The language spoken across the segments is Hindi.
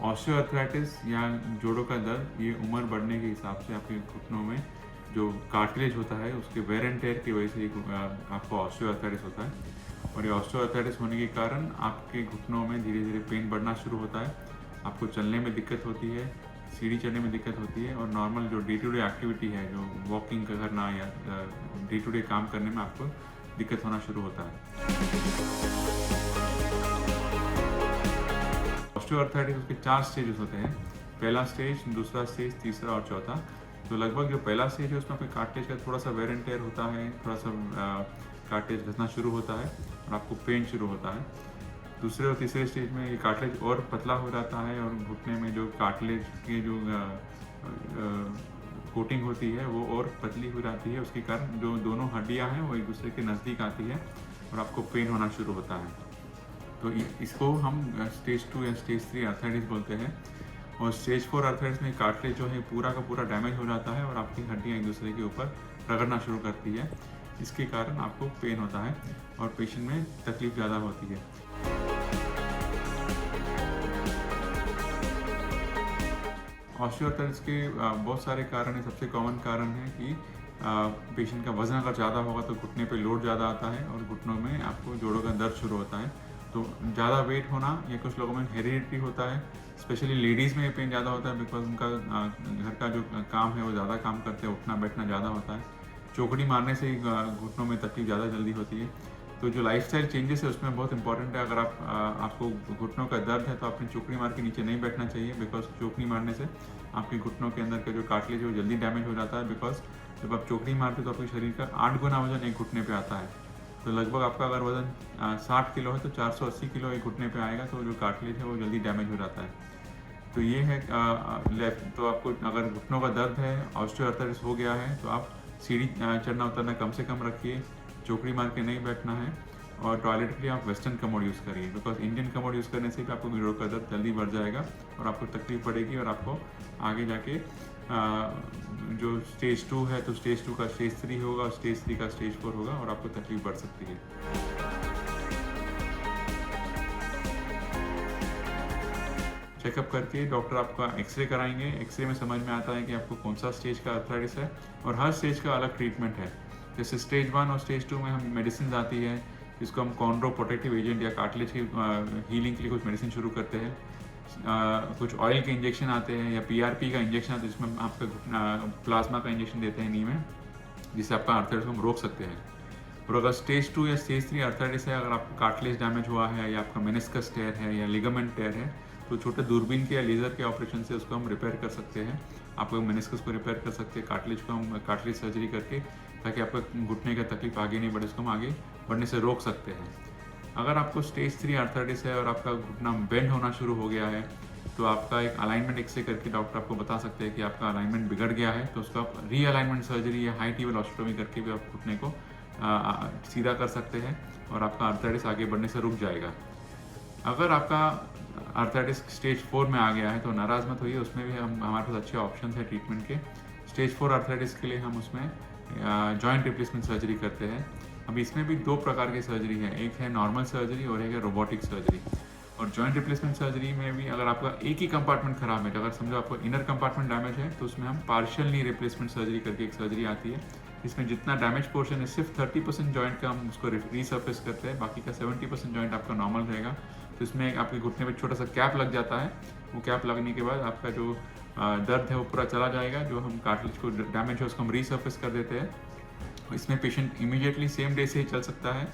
ऑस्टियोआर्थराइटिस या जोड़ों का दर्द ये उम्र बढ़ने के हिसाब से आपके घुटनों में जो कार्टिलेज होता है उसके वेयर एंड टेयर की वजह से आपको ऑस्टियोआर्थराइटिस होता है। और ये ऑस्टियोआर्थराइटिस होने के कारण आपके घुटनों में धीरे धीरे पेन बढ़ना शुरू होता है, आपको चलने में दिक्कत होती है, सीढ़ी चढ़ने में दिक्कत होती है और नॉर्मल जो डे टू डे एक्टिविटी है, जो वॉकिंग करना या डे टू डे काम करने में आपको दिक्कत होना शुरू होता है। ऑस्टियोआर्थराइटिस उसके 4 स्टेजेस होते हैं। पहला स्टेज, दूसरा स्टेज, तीसरा और चौथा। तो लगभग जो पहला स्टेज है उसमें आपके कार्टिलेज का थोड़ा सा वेयर एंड टेयर होता है, थोड़ा सा कार्टिलेज घसना शुरू होता है और आपको पेन शुरू होता है। दूसरे और तीसरे स्टेज में ये कार्टिलेज और पतला हो जाता है और घुटने में जो कार्टिलेज की जो कोटिंग होती है वो और पतली हो जाती है। उसके कारण जो दोनों हड्डियां हैं वो एक दूसरे के नज़दीक आती है और आपको पेन होना शुरू होता है। तो इसको हम स्टेज 2 या स्टेज 3 आर्थराइटिस बोलते हैं। और स्टेज 4 आर्थराइटिस में कार्टिलेज जो है पूरा का पूरा डैमेज हो जाता है और आपकी हड्डियाँ एक दूसरे के ऊपर रगड़ना शुरू करती है। इसके कारण आपको पेन होता है और पेशेंट में तकलीफ ज़्यादा होती है। ऑस्टियोआर्थराइटिस के बहुत सारे कारण हैं। सबसे कॉमन कारण है कि पेशेंट का वज़न अगर ज़्यादा होगा तो घुटने पे लोड ज़्यादा आता है और घुटनों में आपको जोड़ों का दर्द शुरू होता है। तो ज़्यादा वेट होना या कुछ लोगों में हेरिडिटी होता है, स्पेशली लेडीज़ में ये पेन ज़्यादा होता है बिकॉज उनका घर का जो काम है वो ज़्यादा काम करते हैं, उठना बैठना ज़्यादा होता है। चौकड़ी मारने से ही घुटनों में तकलीफ ज़्यादा जल्दी होती है। तो जो लाइफस्टाइल चेंजेस है उसमें बहुत इंपॉर्टेंट है। अगर आपको घुटनों का दर्द है तो आपने चौकड़ी मार के नीचे नहीं बैठना चाहिए बिकॉज चौकड़ी मारने से आपके घुटनों के अंदर का जो कार्टिलेज है वो जल्दी डैमेज हो जाता है। बिकॉज जब आप चौकड़ी मारते हो तो आपके शरीर का 8 गुना वजन एक घुटने पे आता है। तो लगभग आपका अगर वजन 60 किलो है तो 480 किलो एक घुटने पे आएगा, तो जो कार्टिलेज है वो जल्दी डैमेज हो जाता है। तो ये है लेफ्ट। तो आपको अगर घुटनों का दर्द है, ऑस्टियोआर्थराइटिस हो गया है, तो आप सीढ़ी चढ़ना उतरना कम से कम रखिए, चौकड़ी मार के नहीं बैठना है और टॉयलेट के लिए आप वेस्टर्न कमोड यूज़ करिए बिकॉज इंडियन कमोड यूज़ करने से भी आपको जोड़ों का दर्द जल्दी बढ़ जाएगा और आपको तकलीफ पड़ेगी और आपको आगे जाके जो स्टेज 2 है तो स्टेज 2 का स्टेज 3 होगा और स्टेज 3 का स्टेज 4 होगा और आपको तकलीफ बढ़ सकती है। चेकअप करके डॉक्टर आपका एक्सरे कराएंगे। एक्सरे में समझ में आता है कि आपको कौन सा स्टेज का आर्थराइटिस है और हर स्टेज का अलग ट्रीटमेंट है। जैसे स्टेज 1 और स्टेज 2 में हम मेडिसिन आती है जिसको हम कॉन्ड्रो प्रोटेक्टिव एजेंट या कार्टिलेज की हीलिंग के लिए कुछ मेडिसिन शुरू करते हैं। कुछ ऑयल के इंजेक्शन आते हैं या PRP का इंजेक्शन आता है जिसमें आपका प्लाज्मा का इंजेक्शन देते हैं नी में, जिससे आपका आर्थराइटिस को हम रोक सकते हैं। और अगर स्टेज 2 या स्टेज 3 आर्थराइटिस है, अगर आपका कार्टिलेज डैमेज हुआ है या आपका मेनिस्कस टेयर है या लिगामेंट टेयर है, तो छोटे दूरबीन के या लेज़र के ऑपरेशन से उसको हम रिपेयर कर सकते हैं। आपको मेनिस्कस को रिपेयर कर सकते हैं, कार्टिलेज को हम कार्टिलेज सर्जरी करके, ताकि आपका घुटने का तकलीफ आगे नहीं बढ़े, उसको हम आगे बढ़ने से रोक सकते हैं। अगर आपको स्टेज 3 आर्थराइटिस है और आपका घुटना बेंड होना शुरू हो गया है, तो आपका एक अलाइनमेंट एक्सरे करके डॉक्टर आपको बता सकते हैं कि आपका अलाइनमेंट बिगड़ गया है, तो उसको आप रीअलाइनमेंट सर्जरी या हाई टीवल ऑस्टियोटॉमी करके भी आप घुटने को सीधा कर सकते हैं और आपका आर्थराइटिस आगे बढ़ने से रुक जाएगा। अगर आपका आर्थराइटिस स्टेज 4 में आ गया है तो नाराज़ मत होइए, उसमें भी हमारे पास अच्छे ऑप्शन है ट्रीटमेंट के। स्टेज 4 आर्थराइटिस के लिए हम उसमें जॉइंट रिप्लेसमेंट सर्जरी करते हैं। अब इसमें भी 2 प्रकार की सर्जरी है, एक है नॉर्मल सर्जरी और एक है रोबोटिक सर्जरी। और जॉइंट रिप्लेसमेंट सर्जरी में भी अगर आपका एक ही कंपार्टमेंट खराब है, अगर समझो आपको इनर कंपार्टमेंट डैमेज है, तो उसमें हम पार्शियल नी रिप्लेसमेंट सर्जरी करके एक सर्जरी आती है, इसमें जितना डैमेज पोर्शन है सिर्फ 30% जॉइंट का हम उसको रीसर्फेस करते हैं, बाकी का 70% जॉइंट आपका नॉर्मल रहेगा। तो इसमें आपके घुटने में छोटा सा कैप लग जाता है, वो कैप लगने के बाद आपका जो दर्द है वो पूरा चला जाएगा। जो हम कार्टिलेज को डैमेज है उसको हम रीसर्फेस कर देते हैं। इसमें पेशेंट इमीडिएटली सेम डे से ही चल सकता है।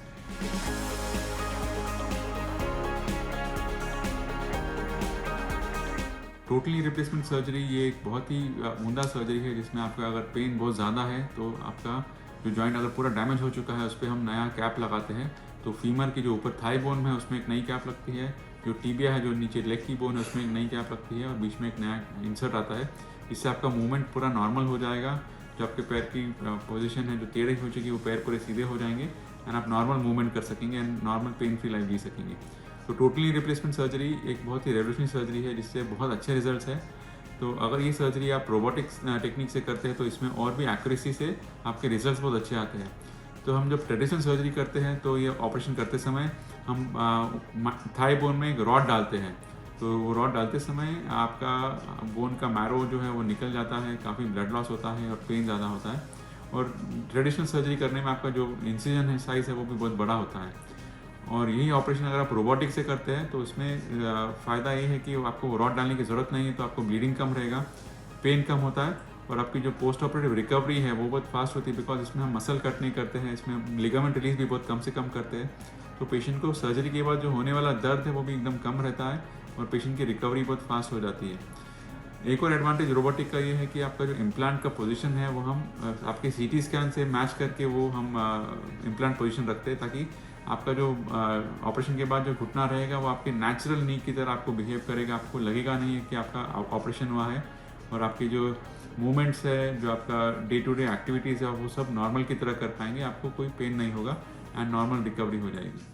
टोटली रिप्लेसमेंट सर्जरी ये एक बहुत ही उम्दा सर्जरी है जिसमें आपका अगर पेन बहुत ज़्यादा है तो आपका जो जॉइंट अगर पूरा डैमेज हो चुका है उस पर हम नया कैप लगाते हैं। तो फीमर की जो ऊपर थाई बोन है उसमें एक नई कैप लगती है, जो टीबिया है जो नीचे लेग की बोन है उसमें एक नई कैप लगती है और बीच में एक नया इंसर्ट आता है। इससे आपका मूवमेंट पूरा नॉर्मल हो जाएगा। जो आपके पैर की पोजीशन है जो टेढ़ी हो चुकी है वो पैर पूरे सीधे हो जाएंगे एंड आप नॉर्मल मूवमेंट कर सकेंगे and normal pain free life जी सकेंगे। तो टोटली रिप्लेसमेंट सर्जरी एक बहुत ही रेवोल्यूशनरी सर्जरी है जिससे बहुत अच्छे रिजल्ट्स है। तो अगर ये सर्जरी आप रोबोटिक्स टेक्निक से करते हैं तो इसमें और भी एक्यूरेसी से आपके रिजल्ट्स बहुत अच्छे आते हैं। तो हम जब ट्रेडिशनल सर्जरी करते हैं तो ये ऑपरेशन करते समय हम थाई बोन में एक रॉड डालते हैं। तो वो रॉड डालते समय आपका बोन का मैरो जो है वो निकल जाता है, काफ़ी ब्लड लॉस होता है और पेन ज़्यादा होता है। और ट्रेडिशनल सर्जरी करने में आपका जो इंसिजन है साइज़ है वो भी बहुत बड़ा होता है। और यही ऑपरेशन अगर आप रोबोटिक से करते हैं तो उसमें फ़ायदा ये है कि आपको रॉड डालने की ज़रूरत नहीं है, तो आपको ब्लीडिंग कम रहेगा, पेन कम होता है और आपकी जो पोस्ट ऑपरेटिव रिकवरी है वो बहुत फास्ट होती है, बिकॉज इसमें हम मसल कट नहीं करते हैं, इसमें हम लिगामेंट रिलीज भी बहुत कम से कम करते हैं। तो पेशेंट को सर्जरी के बाद जो होने वाला दर्द है वो भी एकदम कम रहता है और पेशेंट की रिकवरी बहुत फास्ट हो जाती है। एक और एडवांटेज रोबोटिक का ये है कि आपका जो इम्प्लांट का पोजीशन है वो हम आपके सीटी स्कैन से मैच करके वो हम इम्प्लांट पोजीशन रखते हैं, ताकि आपका जो ऑपरेशन के बाद जो घुटना रहेगा वो आपके नेचुरल नी की तरह आपको बिहेव करेगा, आपको लगेगा नहीं कि आपका ऑपरेशन हुआ है। और आपकी जो मूवमेंट्स है, जो आपका डे टू डे एक्टिविटीज़ है, वो सब नॉर्मल की तरह कर पाएंगे, आपको कोई पेन नहीं होगा एंड नॉर्मल रिकवरी हो जाएगी।